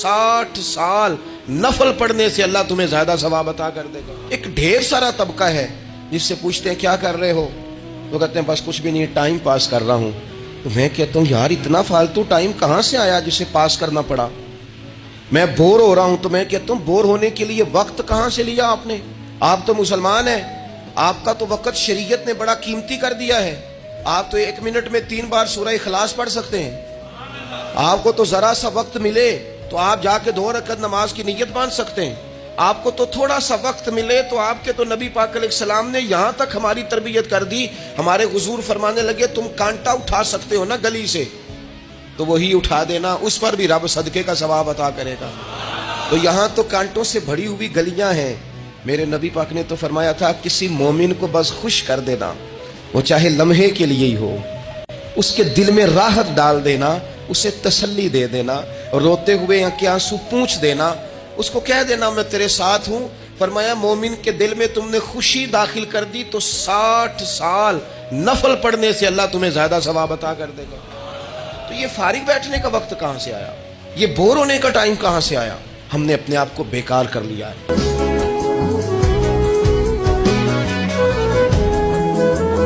60 साल नफल पढ़ने से अल्लाह तुम्हें ज्यादा सवाब अता कर देगा। एक ढेर सारा तबका है जिससे पूछते हैं क्या कर रहे हो, तो कहते हैं बस कुछ भी नहीं, टाइम पास कर रहा हूं। तो मैं कहता हूं यार इतना फालतू टाइम कहां से आया जिसे पास करना पड़ा। मैं बोर हो रहा हूं तो मैं कहता हूं बोर होने के लिए वक्त कहां से लिया आपने। आप तो मुसलमान हैं, आपका तो वक्त शरीयत ने बड़ा कीमती कर दिया है। आप तो 1 मिनट में 3 बार सूरह इखलास पढ़ सकते हैं। आपको तो जरा सा वक्त मिले तो आप जाके 2 रकअत नमाज की नीयत बांध सकते हैं। आपको तो थोड़ा सा वक्त मिले तो आपके तो नबी पाक अलैहिस्सलाम ने यहां तक हमारी तरबियत कर दी, हमारे हुजूर फरमाने लगे तुम कांटा उठा सकते हो ना गली से, तो वही उठा देना, उस पर भी रब सदके का सवाब अता करेगा। तो यहां तो कांटों से भरी हुई गलियां हैं। मेरे नबी पाक ने तो फरमाया था किसी मोमिन को बस खुश कर देना, वो चाहे लम्हे के लिए ही हो, उसके दिल में राहत डाल देना, उसे तसल्ली दे देना, रोते हुए आंखें आंसू पूंछ देना, उसको कह देना मैं तेरे साथ हूं। फरमाया मोमिन के दिल में तुमने खुशी दाखिल कर दी तो 60 साल नफल पढ़ने से अल्लाह तुम्हें ज्यादा सवाब अता कर देगा। तो ये फारिग बैठने का वक्त कहां से आया, ये बोर होने का टाइम कहां से आया। हमने अपने आप को बेकार कर लिया है।